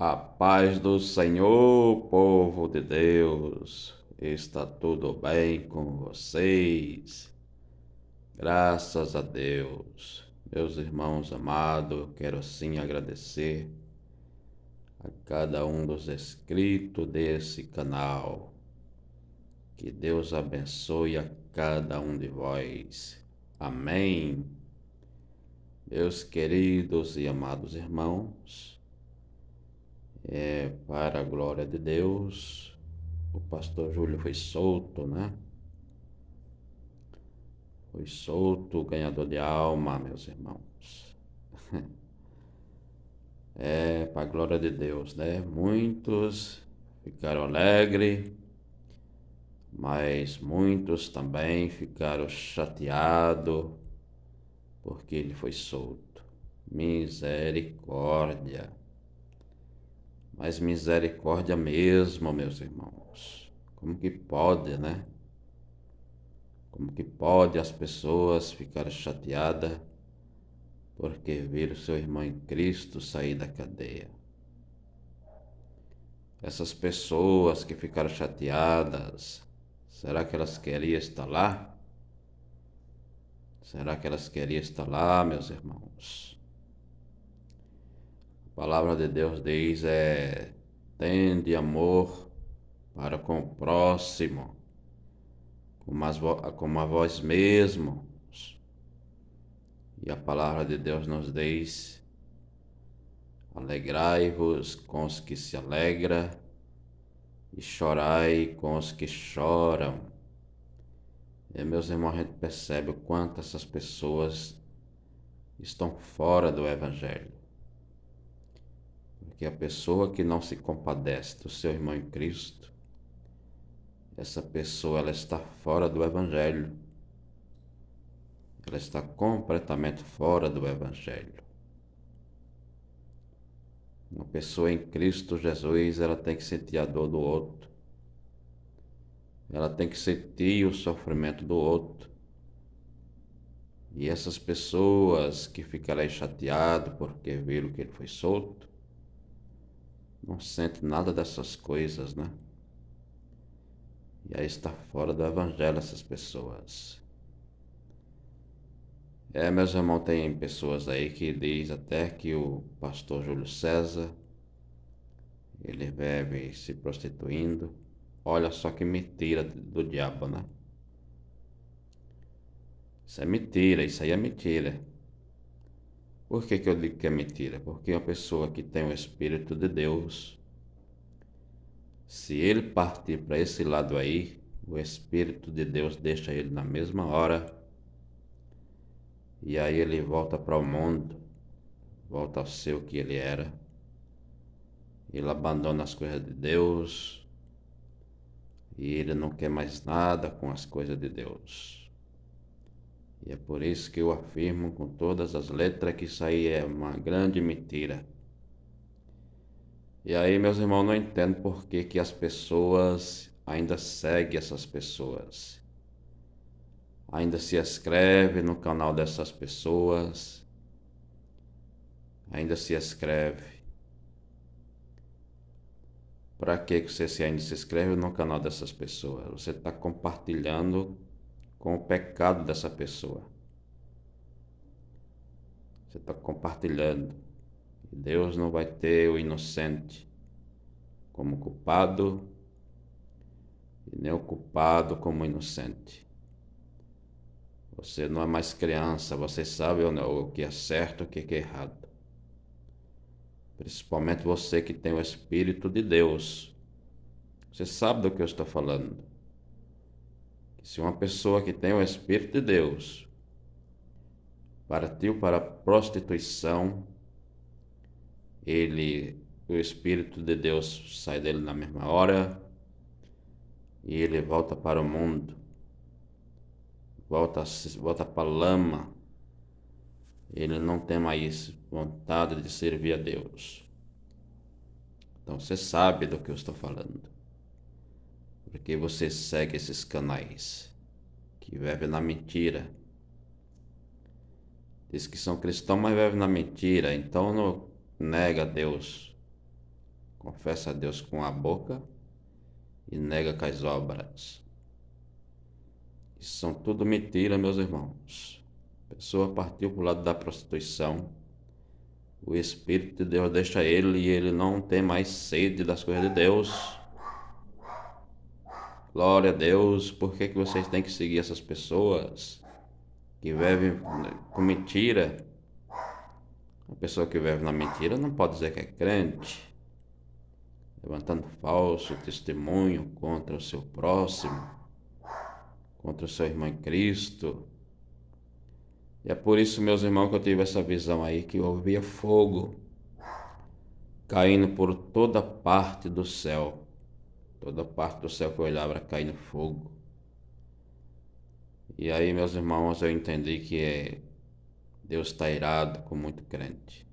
A paz do Senhor, povo de Deus, está tudo bem com vocês? Graças a Deus. Meus irmãos amados, eu quero sim agradecer a cada um dos inscritos desse canal. Que Deus abençoe a cada um de vós. Amém. Meus queridos e amados irmãos, para a glória de Deus, o pastor Júlio foi solto, né? Foi solto, ganhador de alma, meus irmãos. Para a glória de Deus, né? Muitos ficaram alegres, mas muitos também ficaram chateados porque ele foi solto. Misericórdia. Mas misericórdia mesmo, meus irmãos. Como que pode, né? Como que pode as pessoas ficarem chateadas porque viram seu irmão em Cristo sair da cadeia? Essas pessoas que ficaram chateadas, será que elas queriam estar lá? Será que elas queriam estar lá, meus irmãos? A palavra de Deus diz tende amor para com o próximo, como a vós mesmos. E a palavra de Deus nos diz: alegrai-vos com os que se alegram e chorai com os que choram. E, meus irmãos, a gente percebe o quanto essas pessoas estão fora do Evangelho. Porque a pessoa que não se compadece do seu irmão em Cristo, essa pessoa ela está fora do Evangelho. Ela está completamente fora do Evangelho. Uma pessoa em Cristo Jesus, ela tem que sentir a dor do outro. Ela tem que sentir o sofrimento do outro. E essas pessoas que ficarem chateadas porque viram que ele foi solto, não sentem nada dessas coisas, né? E aí está fora do Evangelho essas pessoas. Meus irmãos, tem pessoas aí que diz até que o pastor Júlio César, ele vive se prostituindo. Olha só que mentira do diabo, né? Isso é mentira, isso aí é mentira. Por que eu digo que é mentira? Porque uma pessoa que tem o Espírito de Deus, se ele partir para esse lado aí, o Espírito de Deus deixa ele na mesma hora, e aí ele volta para o mundo, volta ao ser o que ele era. Ele abandona as coisas de Deus e ele não quer mais nada com as coisas de Deus. E é por isso que eu afirmo com todas as letras que isso aí é uma grande mentira. E aí, meus irmãos, não entendo por que as pessoas ainda seguem essas pessoas. Ainda se inscreve no canal dessas pessoas. Ainda se inscreve. Para que você ainda se inscreve no canal dessas pessoas? Você está compartilhando com o pecado dessa pessoa. Você está compartilhando. E Deus não vai ter o inocente como culpado e nem o culpado como inocente. Você não é mais criança, você sabe o que é certo e o que é errado. Principalmente você que tem o Espírito de Deus. Você sabe do que eu estou falando. Se uma pessoa que tem o Espírito de Deus partiu para a prostituição, o Espírito de Deus sai dele na mesma hora e ele volta para o mundo, volta para a lama. Ele não tem mais vontade de servir a Deus. Então você sabe do que eu estou falando, porque você segue esses canais que vivem na mentira. Diz que são cristãos, mas vivem na mentira, então não nega Deus. confessa a Deus com a boca e nega com as obras. Isso são tudo mentira, meus irmãos. A pessoa partiu para o lado da prostituição, o Espírito de Deus deixa ele e ele não tem mais sede das coisas de Deus. Glória a Deus. Por que vocês têm que seguir essas pessoas que vivem com mentira? A pessoa que vive na mentira não pode dizer que é crente, levantando falso testemunho contra o seu próximo, contra o seu irmão em Cristo. E é por isso, meus irmãos, que eu tive essa visão aí, que eu via fogo caindo por toda parte do céu. Toda parte do céu que eu olhava era caindo fogo. E aí, meus irmãos, eu entendi que Deus está irado com muito crente.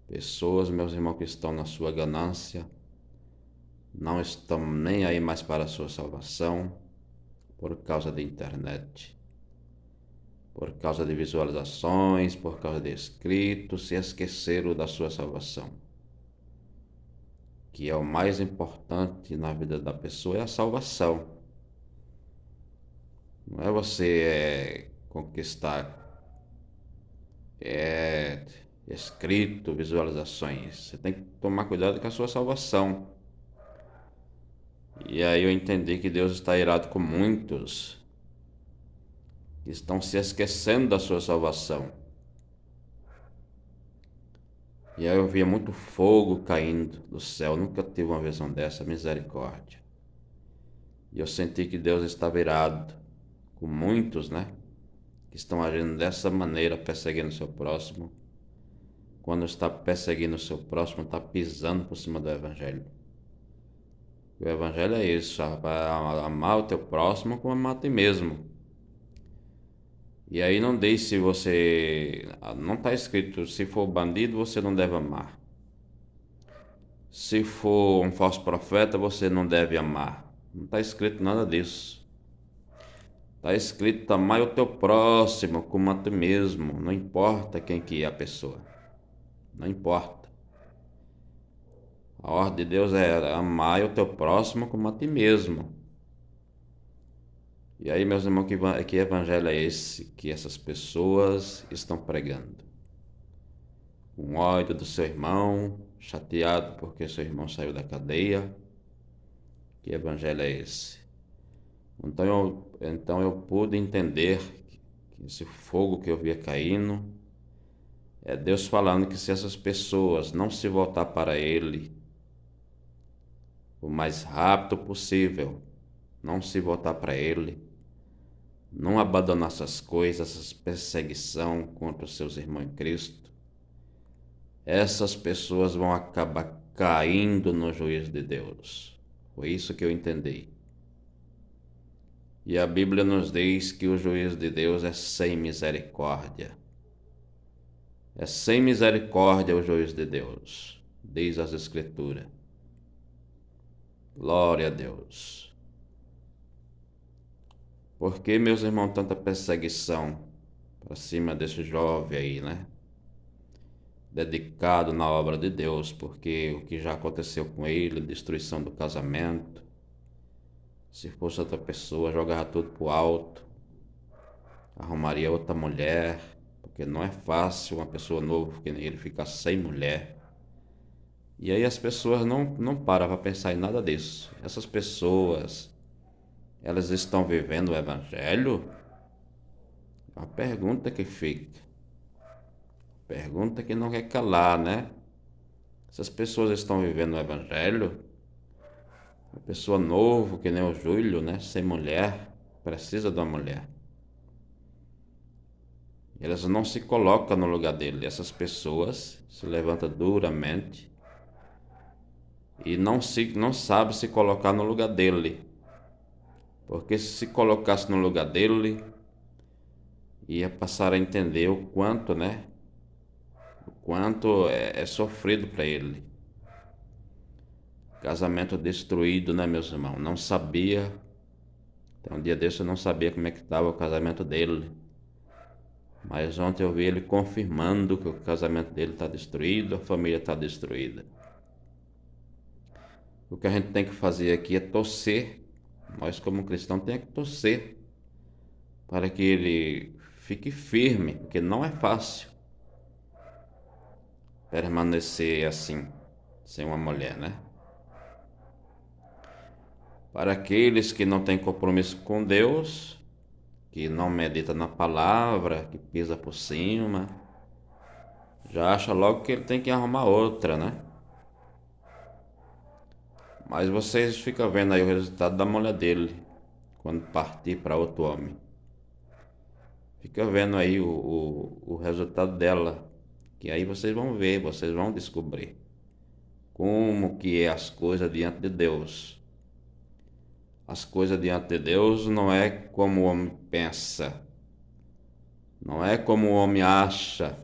Pessoas, meus irmãos, que estão na sua ganância, não estão nem aí mais para a sua salvação, por causa da internet, por causa de visualizações, por causa de inscritos, se esqueceram da sua salvação. Que é o mais importante na vida da pessoa, é a salvação. Não é você conquistar escrito, visualizações. Você tem que tomar cuidado com a sua salvação. E aí eu entendi que Deus está irado com muitos que estão se esquecendo da sua salvação. E aí eu via muito fogo caindo do céu. Nunca tive uma visão dessa, misericórdia. E eu senti que Deus estava irado com muitos, que estão agindo dessa maneira, perseguindo o seu próximo. Quando está perseguindo o seu próximo, está pisando por cima do Evangelho. O Evangelho é isso, amar o teu próximo como amar a ti mesmo. E aí não diz se você... Não está escrito, se for bandido, você não deve amar. Se for um falso profeta, você não deve amar. Não está escrito nada disso. Está escrito, amar o teu próximo como a ti mesmo. Não importa quem que é a pessoa. Não importa. A ordem de Deus é amar o teu próximo como a ti mesmo. E aí, meus irmãos, que evangelho é esse que essas pessoas estão pregando? Com ódio do seu irmão, chateado porque seu irmão saiu da cadeia. Que evangelho é esse? Então eu pude entender que esse fogo que eu via caindo é Deus falando que se essas pessoas não se voltar para Ele o mais rápido possível, não se voltar para Ele, não abandonar essas coisas, essas perseguição contra os seus irmãos em Cristo, essas pessoas vão acabar caindo no juízo de Deus. Foi isso que eu entendi. E a Bíblia nos diz que o juízo de Deus é sem misericórdia. É sem misericórdia o juízo de Deus, diz as Escrituras. Glória a Deus. Por que, meus irmãos, tanta perseguição para cima desse jovem aí, dedicado na obra de Deus, porque o que já aconteceu com ele, destruição do casamento. Se fosse outra pessoa, jogava tudo pro alto, arrumaria outra mulher, porque não é fácil uma pessoa nova que nem ele ficar sem mulher. E aí as pessoas não param para pensar em nada disso. Essas pessoas, elas estão vivendo o Evangelho? É uma pergunta que fica. Pergunta que não quer calar, Essas pessoas estão vivendo o Evangelho? Uma pessoa nova, que nem o Júlio, sem mulher, precisa de uma mulher. Elas não se colocam no lugar dele. Essas pessoas se levantam duramente e não sabem se colocar no lugar dele. Porque se colocasse no lugar dele, ia passar a entender o quanto, o quanto é sofrido para ele. Casamento destruído, meus irmãos? Não sabia. Até um dia desse eu não sabia como é que estava o casamento dele. Mas ontem eu vi ele confirmando que o casamento dele está destruído, a família está destruída. O que a gente tem que fazer aqui é torcer. Nós, como cristãos, temos que torcer para que ele fique firme, porque não é fácil permanecer assim, sem uma mulher, né? Para aqueles que não têm compromisso com Deus, que não medita na palavra, que pisa por cima, já acha logo que ele tem que arrumar outra, né? Mas vocês ficam vendo aí o resultado da mulher dele quando partir para outro homem. Fica vendo aí o resultado dela, que aí vocês vão ver, vocês vão descobrir como que é as coisas diante de Deus. As coisas diante de Deus não é como o homem pensa, não é como o homem acha.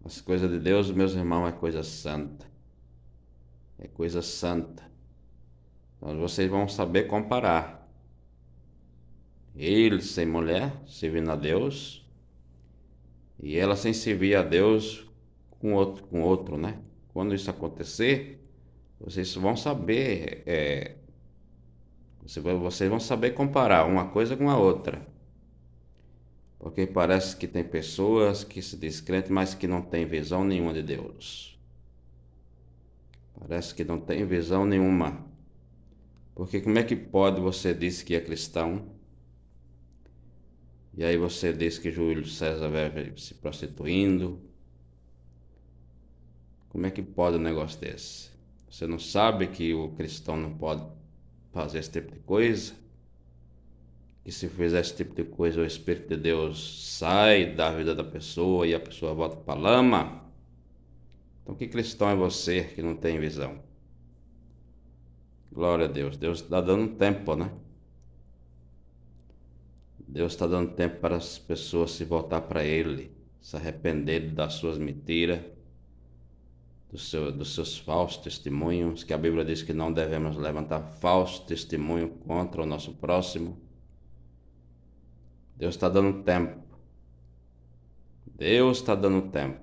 As coisas de Deus, meus irmãos, é coisa santa. É coisa santa. Então vocês vão saber comparar. Ele sem mulher, servindo a Deus, e ela sem servir a Deus com outro, né? Quando isso acontecer, vocês vão saber, vocês vão saber comparar uma coisa com a outra. Porque parece que tem pessoas que se dizem crentes, mas que não tem visão nenhuma de Deus. Parece que não tem visão nenhuma. Porque como é que pode você dizer que é cristão, e aí você diz que Júlio César vai se prostituindo? Como é que pode um negócio desse? Você não sabe que o cristão não pode fazer esse tipo de coisa? Que se fizer esse tipo de coisa, o Espírito de Deus sai da vida da pessoa e a pessoa volta para a lama? Então que cristão é você que não tem visão? Glória a Deus. Deus está dando tempo, né? Deus está dando tempo para as pessoas se voltar para Ele, se arrepender das suas mentiras, dos seus falsos testemunhos, que a Bíblia diz que não devemos levantar falso testemunho contra o nosso próximo. Deus está dando tempo. Deus está dando tempo.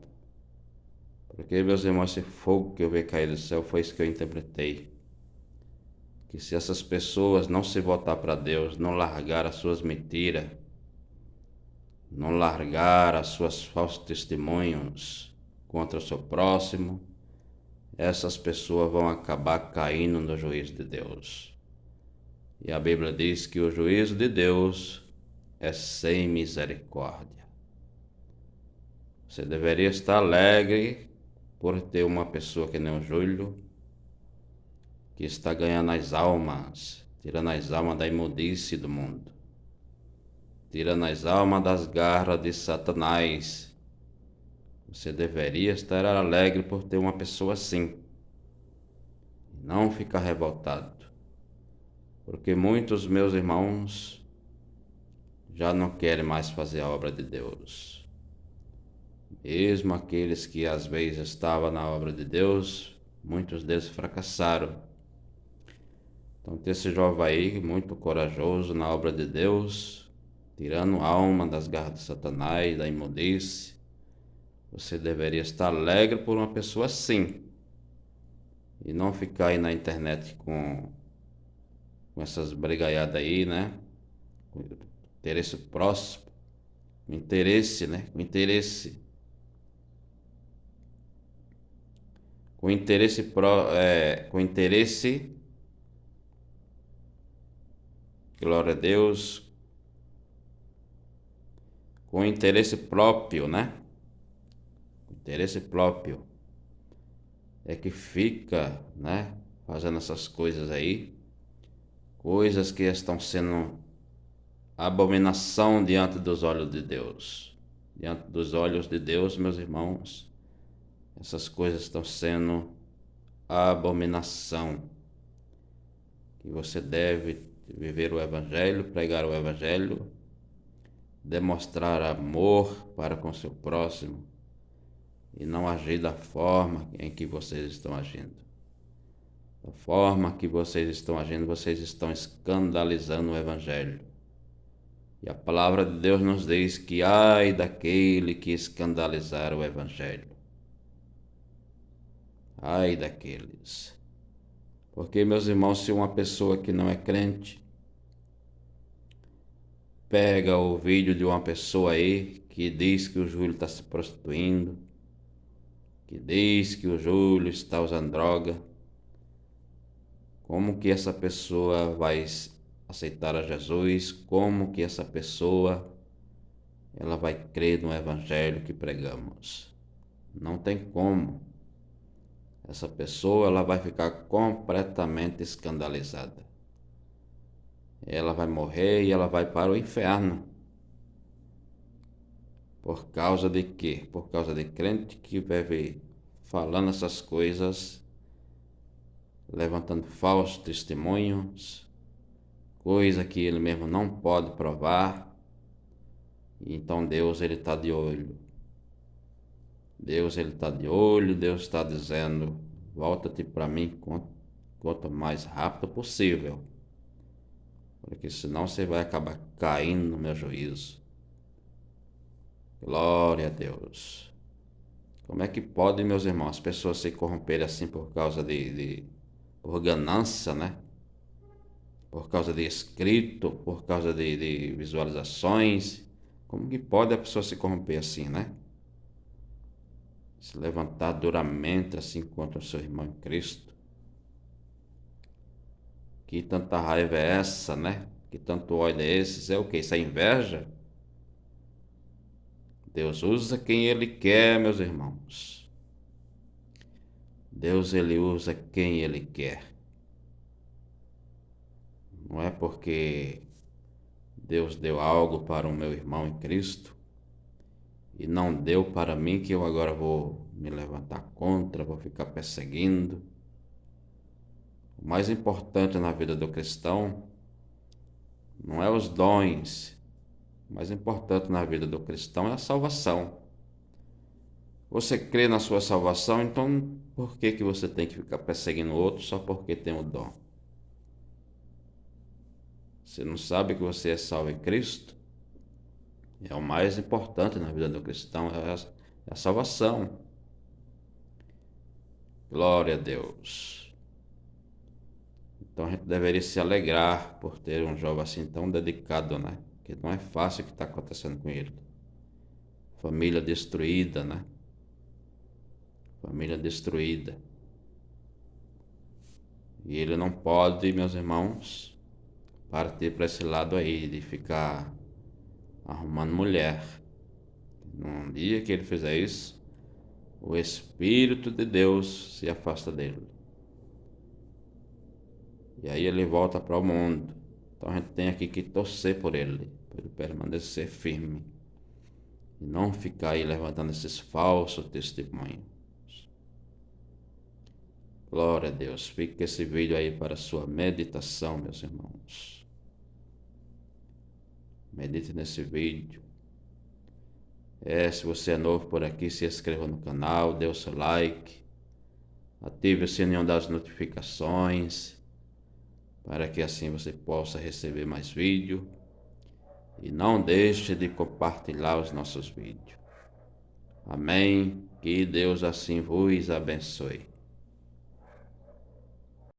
Porque, meus irmãos, esse fogo que eu vi cair do céu foi isso que eu interpretei. Que se essas pessoas não se voltar para Deus, não largar as suas mentiras, não largar as suas falsos testemunhos contra o seu próximo, essas pessoas vão acabar caindo no juízo de Deus. E a Bíblia diz que o juízo de Deus é sem misericórdia. Você deveria estar alegre por ter uma pessoa que nem o Júlio, que está ganhando as almas, tirando as almas da imundice do mundo, tirando as almas das garras de Satanás. Você deveria estar alegre por ter uma pessoa assim, não ficar revoltado, porque muitos meus irmãos já não querem mais fazer a obra de Deus. Mesmo aqueles que às vezes estavam na obra de Deus, muitos deles fracassaram. Então tem esse jovem aí, muito corajoso na obra de Deus, tirando a alma das garras de Satanás, da imundice. Você deveria estar alegre por uma pessoa assim, e não ficar aí na internet com essas brigaiadas aí, né? Com interesse próximo, com interesse, né? Com interesse glória a Deus, com interesse próprio, né? Interesse próprio é que fica, né? Fazendo essas coisas aí, coisas que estão sendo abominação diante dos olhos de Deus. Diante dos olhos de Deus, meus irmãos, essas coisas estão sendo abominação. Que você deve viver o Evangelho, pregar o Evangelho, demonstrar amor para com seu próximo e não agir da forma em que vocês estão agindo. Da forma que vocês estão agindo, vocês estão escandalizando o Evangelho. E a palavra de Deus nos diz que ai daquele que escandalizar o Evangelho. Ai daqueles. Porque, meus irmãos, se uma pessoa que não é crente pega o vídeo de uma pessoa aí que diz que o Júlio está se prostituindo, que diz que o Júlio está usando droga, como que essa pessoa vai aceitar a Jesus? Como que essa pessoa ela vai crer no evangelho que pregamos? Não tem como. Essa pessoa ela vai ficar completamente escandalizada. Ela vai morrer e ela vai para o inferno. Por causa de quê? Por causa de crente que vive falando essas coisas, levantando falsos testemunhos, coisa que ele mesmo não pode provar. Então Deus ele está de olho. Deus ele está de olho, Deus está dizendo, volta-te para mim quanto mais rápido possível, porque senão você vai acabar caindo no meu juízo. Glória a Deus. Como é que pode, meus irmãos, as pessoas se corromperem assim por causa por ganância, né? Por causa de escrito, por causa de visualizações? Como que pode a pessoa se corromper assim, né? Se levantar duramente assim contra o seu irmão em Cristo. Que tanta raiva é essa, né? Que tanto ódio é esse? É o que? Isso é inveja? Deus usa quem Ele quer, meus irmãos. Deus ele usa quem Ele quer. Não é porque Deus deu algo para o meu irmão em Cristo e não deu para mim que eu agora vou me levantar contra, vou ficar perseguindo. O mais importante na vida do cristão não é os dons. O mais importante na vida do cristão é a salvação. Você crê na sua salvação, então por que você tem que ficar perseguindo o outro só porque tem o dom? Você não sabe que você é salvo em Cristo? É o mais importante na vida do cristão, é a salvação. Glória a Deus. Então a gente deveria se alegrar por ter um jovem assim tão dedicado, né? Que não é fácil o que está acontecendo com ele. Família destruída, né? Família destruída. E ele não pode, meus irmãos, partir para esse lado aí de ficar arrumando mulher. Num dia que ele fizer isso, o Espírito de Deus se afasta dele. E aí ele volta para o mundo. Então a gente tem aqui que torcer por ele permanecer firme. E não ficar aí levantando esses falsos testemunhos. Glória a Deus. Fique esse vídeo aí para sua meditação, meus irmãos. Medite nesse vídeo. Se você é novo por aqui, se inscreva no canal, dê o seu like. Ative o sininho das notificações, para que assim você possa receber mais vídeos. E não deixe de compartilhar os nossos vídeos. Amém. Que Deus assim vos abençoe.